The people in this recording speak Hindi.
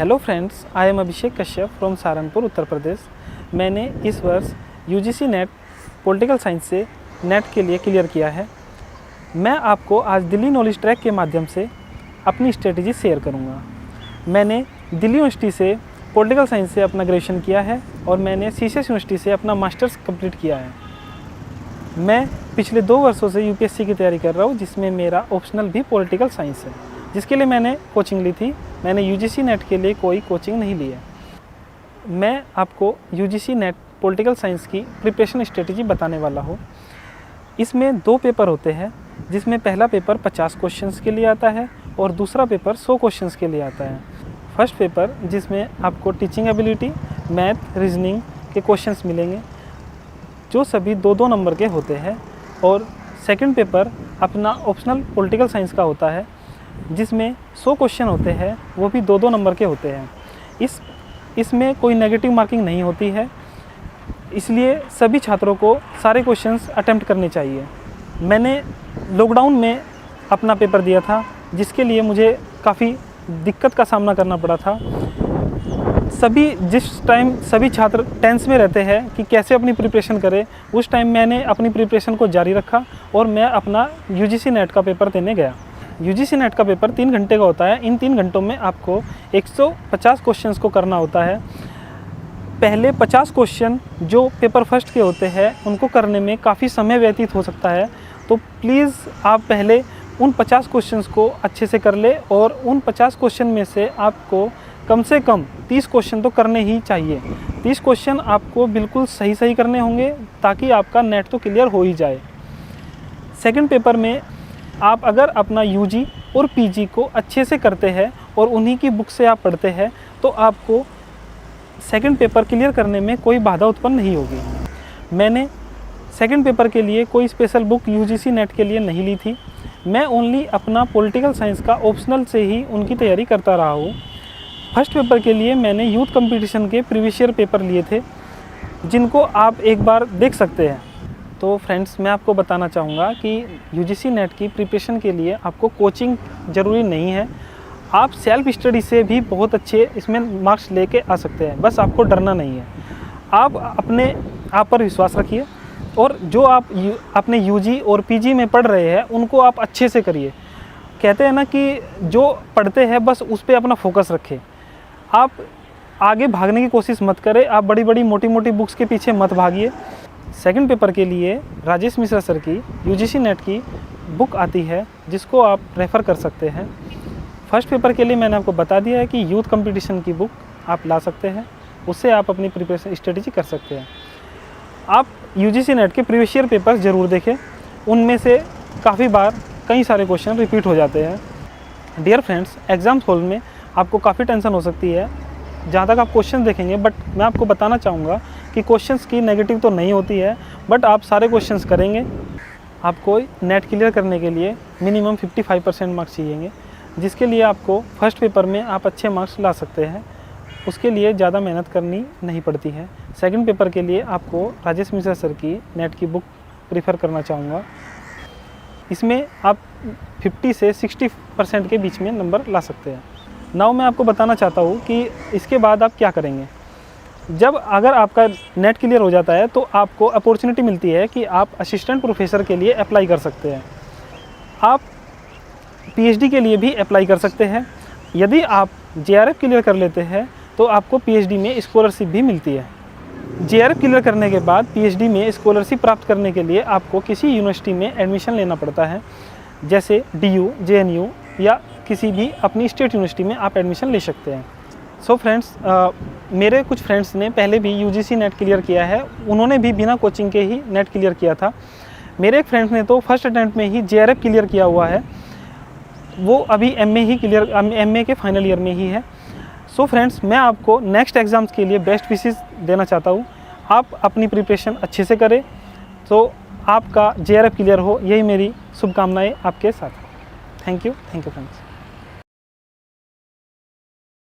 Hello friends, I am Abhishek Kashyap from Saharanpur Uttar Pradesh. मैंने इस वर्ष यूजीसी नेट पॉलिटिकल साइंस से नेट के लिए क्लियर किया है। मैं आपको आज दिल्ली नॉलेज ट्रैक के माध्यम से अपनी स्ट्रेटजी शेयर करूंगा। मैंने दिल्ली यूनिवर्सिटी से पॉलिटिकल साइंस से अपना ग्रेजुएशन किया है और मैंने सीसीएस यूनिवर्सिटी से अपना मास्टर्स कंप्लीट किया है। मैं पिछले 2 वर्षों से यूपीएससी की तैयारी कर रहा हूँ, जिसमें मेरा ऑप्शनल भी पॉलिटिकल साइंस है, जिसके लिए मैंने कोचिंग ली थी। मैंने यूजीसी नेट के लिए कोई कोचिंग नहीं ली है। मैं आपको यूजीसी नेट पॉलिटिकल साइंस की प्रिपरेशन स्ट्रेटजी बताने वाला हूँ। इसमें 2 पेपर होते हैं, जिसमें पहला पेपर 50 क्वेश्चंस के लिए आता है और दूसरा पेपर 100 क्वेश्चंस के लिए आता है। फर्स्ट पेपर जिसमें आपको टीचिंग एबिलिटी, मैथ, रीजनिंग के क्वेश्चंस मिलेंगे, जो सभी 2-2 नंबर के होते हैं। और सेकंड पेपर अपना ऑप्शनल पॉलिटिकल साइंस का होता है, जिसमें 100 क्वेश्चन होते हैं, वो भी 2-2 नंबर के होते हैं। इसमें कोई नेगेटिव मार्किंग नहीं होती है, इसलिए सभी छात्रों को सारे क्वेश्चंस अटेम्प्ट करने चाहिए। मैंने लॉकडाउन में अपना पेपर दिया था, जिसके लिए मुझे काफ़ी दिक्कत का सामना करना पड़ा था। जिस टाइम सभी छात्र टेंस में रहते हैं कि कैसे अपनी प्रिपरेशन करें, उस टाइम मैंने अपनी प्रिपरेशन को जारी रखा और मैं अपना यूजीसी नेट का पेपर देने गया। यूजीसी नेट का पेपर 3 घंटे का होता है। इन 3 घंटों में आपको 150 क्वेश्चंस को करना होता है। पहले 50 क्वेश्चन जो पेपर फर्स्ट के होते हैं, उनको करने में काफ़ी समय व्यतीत हो सकता है, तो प्लीज़ आप पहले उन 50 क्वेश्चंस को अच्छे से कर ले और उन 50 क्वेश्चन में से आपको कम से कम 30 क्वेश्चन तो करने ही चाहिए। 30 क्वेश्चन आपको बिल्कुल सही करने होंगे, ताकि आपका नेट तो क्लियर हो ही जाए। सेकंड पेपर में आप अगर अपना यूजी और पीजी को अच्छे से करते हैं और उन्हीं की बुक से आप पढ़ते हैं, तो आपको सेकंड पेपर क्लियर करने में कोई बाधा उत्पन्न नहीं होगी। मैंने सेकंड पेपर के लिए कोई स्पेशल बुक यूजीसी नेट के लिए नहीं ली थी। मैं ओनली अपना पॉलिटिकल साइंस का ऑप्शनल से ही उनकी तैयारी करता रहा हूँ। फर्स्ट पेपर के लिए मैंने यूथ कंपटीशन के प्रीवियस ईयर पेपर लिए थे, जिनको आप एक बार देख सकते हैं। तो फ्रेंड्स, मैं आपको बताना चाहूँगा कि यूजीसी नेट की प्रिपरेशन के लिए आपको कोचिंग ज़रूरी नहीं है। आप सेल्फ स्टडी से भी बहुत अच्छे इसमें मार्क्स लेके आ सकते हैं, बस आपको डरना नहीं है। आप अपने आप पर विश्वास रखिए और जो आप अपने यूजी और पीजी में पढ़ रहे हैं, उनको आप अच्छे से करिए। कहते हैं ना कि जो पढ़ते हैं बस उस पर अपना फोकस रखें। आप आगे भागने की कोशिश मत करें, आप बड़ी बड़ी मोटी मोटी बुक्स के पीछे मत भागिए। सेकंड पेपर के लिए राजेश मिश्रा सर की यूजीसी नेट की बुक आती है, जिसको आप रेफ़र कर सकते हैं। फर्स्ट पेपर के लिए मैंने आपको बता दिया है कि यूथ कंपटीशन की बुक आप ला सकते हैं, उससे आप अपनी प्रिपरेशन स्ट्रेटजी कर सकते हैं। आप यूजीसी नेट के प्रीवियस ईयर पेपर ज़रूर देखें, उनमें से काफ़ी बार कई सारे क्वेश्चन रिपीट हो जाते हैं। डियर फ्रेंड्स, एग्ज़ाम हॉल में आपको काफ़ी टेंशन हो सकती है जहाँ तक आप क्वेश्चन देखेंगे, बट मैं आपको बताना चाहूँगा कि क्वेश्चंस की नेगेटिव तो नहीं होती है, बट आप सारे क्वेश्चंस करेंगे। आपको नेट क्लियर करने के लिए मिनिमम 55% मार्क्स चाहिए, जिसके लिए आपको फर्स्ट पेपर में आप अच्छे मार्क्स ला सकते हैं। उसके लिए ज़्यादा मेहनत करनी नहीं पड़ती है। सेकंड पेपर के लिए आपको राजेश मिश्रा सर की नेट की बुक प्रीफर करना चाहूँगा। इसमें आप 50 से 60% के बीच में नंबर ला सकते हैं। नाउ मैं आपको बताना चाहता हूँ कि इसके बाद आप क्या करेंगे। अगर आपका नेट क्लियर हो जाता है, तो आपको अपॉर्चुनिटी मिलती है कि आप असिस्टेंट प्रोफेसर के लिए अप्लाई कर सकते हैं। आप पीएचडी के लिए भी अप्लाई कर सकते हैं। यदि आप जेआरएफ क्लियर कर लेते हैं, तो आपको पीएचडी में स्कॉलरशिप भी मिलती है। जेआरएफ क्लियर करने के बाद पीएचडी में स्कॉलरशिप प्राप्त करने के लिए आपको किसी यूनिवर्सिटी में एडमिशन लेना पड़ता है, जैसे डीयू, जेएनयू या किसी भी अपनी स्टेट यूनिवर्सिटी में आप एडमिशन ले सकते हैं। सो फ्रेंड्स, मेरे कुछ फ्रेंड्स ने पहले भी यूजीसी नेट क्लियर किया है, उन्होंने भी बिना कोचिंग के ही नेट क्लियर किया था। मेरे एक फ्रेंड्स ने तो फर्स्ट अटेम्प्ट में ही जेआरएफ क्लियर किया हुआ है, वो अभी एमए के फाइनल ईयर में ही है। सो फ्रेंड्स, मैं आपको नेक्स्ट एग्ज़ाम्स के लिए बेस्ट विशेस देना चाहता हूँ। आप अपनी प्रिपरेशन अच्छे से करें, तो आपका जेआरएफ क्लियर हो, यही मेरी शुभकामनाएँ आपके साथ। Thank you friends.